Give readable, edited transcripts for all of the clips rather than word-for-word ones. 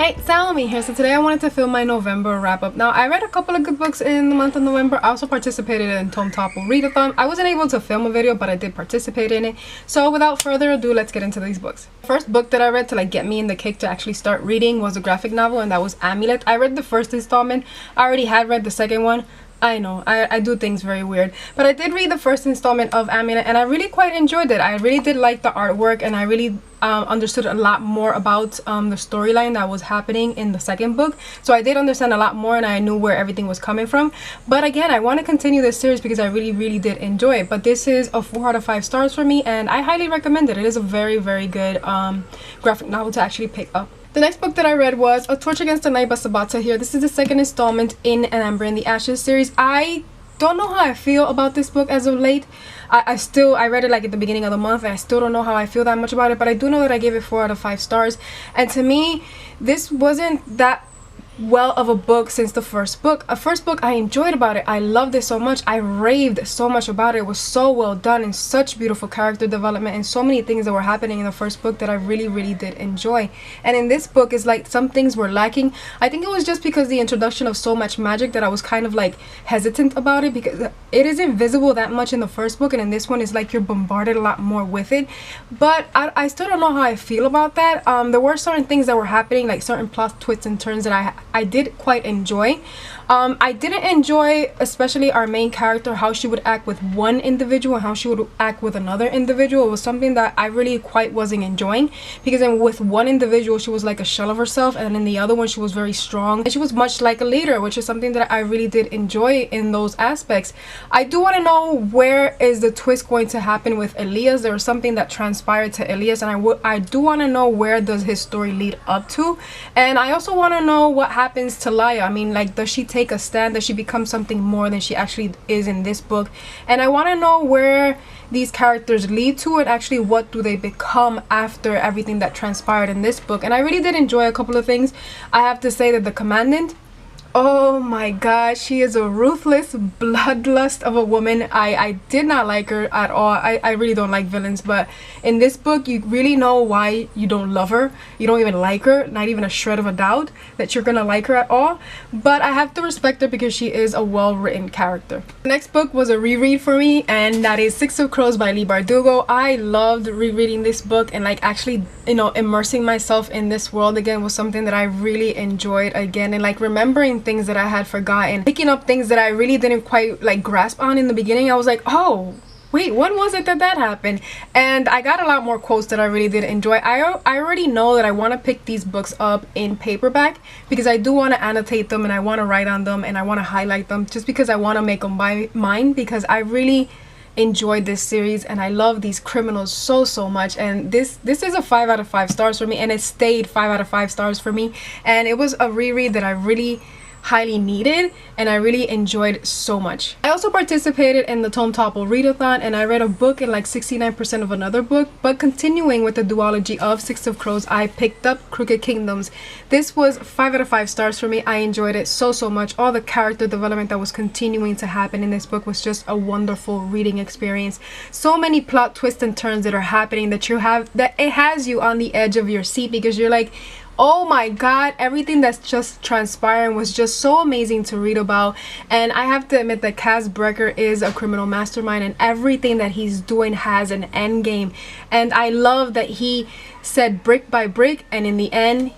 Hey, Xiomy here. So today I wanted to film my November wrap up. Now, I read a couple of good books in the month of November. I also participated in Tome Topple Readathon. I wasn't able to film a video, but I did participate in it. So without further ado, let's get into these books. The first book that I read to get me in the kick to actually start reading was a graphic novel, and that was Amulet. I read the first installment. I already had read the second one. I know, I do things very weird, but I did read the first installment of Amulet and I really quite enjoyed it. I really did like the artwork, and I really understood a lot more about the storyline that was happening in the second book. So I did understand a lot more and I knew where everything was coming from. But again, I want to continue this series because I really did enjoy it. But this is a 4 out of 5 stars for me, and I highly recommend it. It is a very good graphic novel to actually pick up. The next book that I read was A Torch Against the Night by Sabata here. This is the second installment in An Ember in the Ashes series. I don't know how I feel about this book as of late. I read it at the beginning of the month, and I still don't know how I feel that much about it, but I do know that I gave it 4 out of 5 stars. And to me, this wasn't that well of a book since the first book. A first book I enjoyed about it. I loved it so much. I raved so much about it. It was so well done and such beautiful character development and so many things that were happening in the first book that I really did enjoy. And in this book, it's like some things were lacking. I think it was just because the introduction of so much magic that I was kind of hesitant about it, because it isn't visible that much in the first book, and in this one it's like you're bombarded a lot more with it. But I still don't know how I feel about that. There were certain things that were happening, like certain plot twists and turns that I did quite enjoy. I didn't enjoy, especially our main character, how she would act with one individual and how she would act with another individual. It was something that I really quite wasn't enjoying, because with one individual she was like a shell of herself, and in the other one she was very strong and she was much like a leader, which is something that I really did enjoy in those aspects. I do want to know, where is the twist going to happen with Elias? There was something that transpired to Elias, and I do want to know where does his story lead up to. And I also want to know what happens to Laya. I mean, does she take a stand? Does she become something more than she actually is in this book? And I want to know where these characters lead to, and actually what do they become after everything that transpired in this book. And I really did enjoy a couple of things. I have to say that the commandant, oh my god, she is a ruthless bloodlust of a woman. I did not like her at all. I really don't like villains, but in this book you really know why you don't love her. You don't even like her, not even a shred of a doubt that you're gonna like her at all. But I have to respect her because she is a well-written character. The next book was a reread for me, and that is 6 of Crows by Leigh Bardugo. I loved rereading this book, and actually, immersing myself in this world again was something that I really enjoyed again, and remembering things that I had forgotten, picking up things that I really didn't quite grasp on in the beginning. I was like, oh wait, when was it that happened? And I got a lot more quotes that I really did enjoy. I already know that I want to pick these books up in paperback, because I do want to annotate them and I want to write on them and I want to highlight them, just because I want to make them by mine, because I really enjoyed this series and I love these criminals so much. And this is a 5 out of 5 stars for me, and it stayed 5 out of 5 stars for me. And it was a reread that I really highly needed and I really enjoyed so much. I also participated in the Tome Topple Readathon, and I read a book in 69% of another book. But continuing with the duology of 6 of Crows, I picked up Crooked Kingdoms. This was 5 out of 5 stars for me. I enjoyed it so much. All the character development that was continuing to happen in this book was just a wonderful reading experience. So many plot twists and turns that are happening that it has you on the edge of your seat, because you're like, oh my god, everything that's just transpiring was just so amazing to read about. And I have to admit that Kaz Brekker is a criminal mastermind, and everything that he's doing has an end game. And I love that he said brick by brick, and in the end,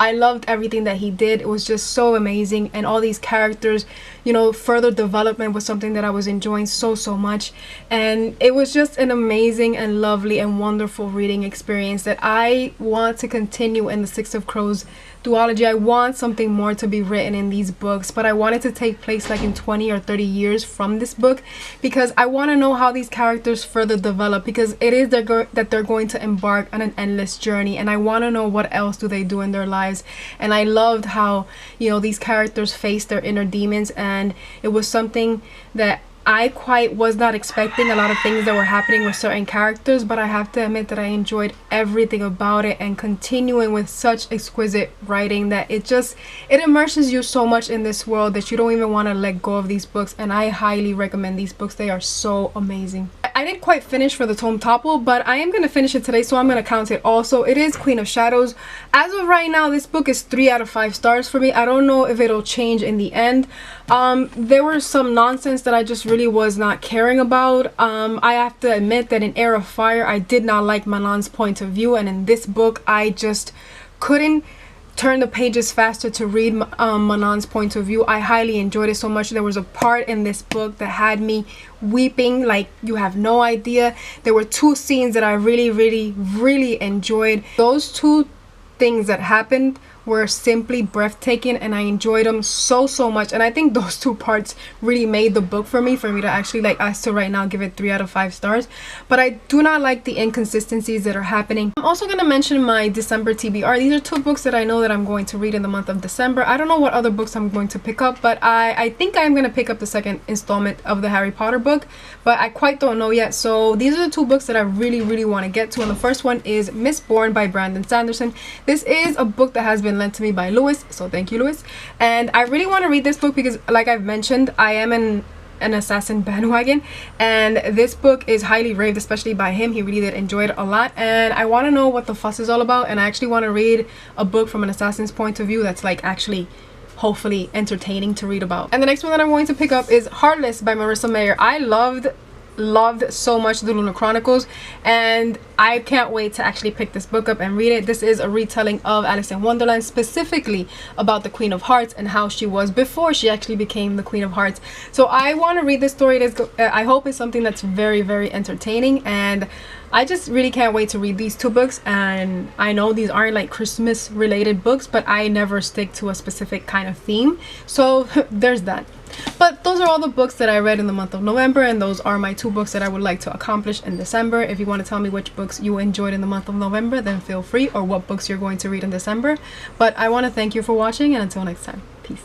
I loved everything that he did. It was just so amazing, and all these characters, further development was something that I was enjoying so much. And it was just an amazing and lovely and wonderful reading experience that I want to continue in the 6 of Crows duology. I want something more to be written in these books, but I want it to take place in 20 or 30 years from this book, because I want to know how these characters further develop, because it is that they're going to embark on an endless journey, and I want to know what else do they do in their lives. And I loved how these characters face their inner demons, and it was something that I quite was not expecting, a lot of things that were happening with certain characters, but I have to admit that I enjoyed everything about it, and continuing with such exquisite writing that it immerses you so much in this world that you don't even want to let go of these books. And I highly recommend these books. They are so amazing. I I didn't quite finish for the tome topple, but I am going to finish it today, so I'm going to count it also. It is Queen of Shadows. As of right now, this book is 3 out of 5 stars for me. I don't know if it'll change in the end. There was some nonsense that I just really was not caring about. I have to admit that in Heir of Fire, I did not like Manon's point of view, and in this book, I just couldn't turn the pages faster to read Manon's point of view. I highly enjoyed it so much. There was a part in this book that had me weeping like you have no idea. There were 2 scenes that I really enjoyed. Those 2 things that happened were simply breathtaking, and I enjoyed them so much. And I think those 2 parts really made the book for me to actually, like, as to right now, give it 3 out of 5 stars. But I do not like the inconsistencies that are happening. I'm also going to mention my December TBR. These are 2 books that I know that I'm going to read in the month of December. I don't know what other books I'm going to pick up, but I think I'm going to pick up the 2nd installment of the Harry Potter book, but I quite don't know yet. So these are the 2 books that I really want to get to, and the first one is Mistborn by Brandon Sanderson. This is a book that has been lent to me by Lewis, so thank you, Lewis. And I really want to read this book because, like I've mentioned, I am an assassin bandwagon, and this book is highly raved, especially by him. He really did enjoy it a lot, and I want to know what the fuss is all about, and I actually want to read a book from an assassin's point of view that's like actually hopefully entertaining to read about. And the next one that I'm going to pick up is Heartless by Marissa Mayer. I loved so much the Lunar Chronicles, and I can't wait to actually pick this book up and read it. This is a retelling of Alice in Wonderland, specifically about the Queen of Hearts and how she was before she actually became the Queen of Hearts. So I want to read this story. I hope it's something that's very entertaining, and I just really can't wait to read these 2 books. And I know these aren't like Christmas related books, but I never stick to a specific kind of theme, so there's that. But those are all the books that I read in the month of November, and those are my 2 books that I would like to accomplish in December. If you want to tell me which books you enjoyed in the month of November, then feel free, or what books you're going to read in December. But I want to thank you for watching, and until next time, peace.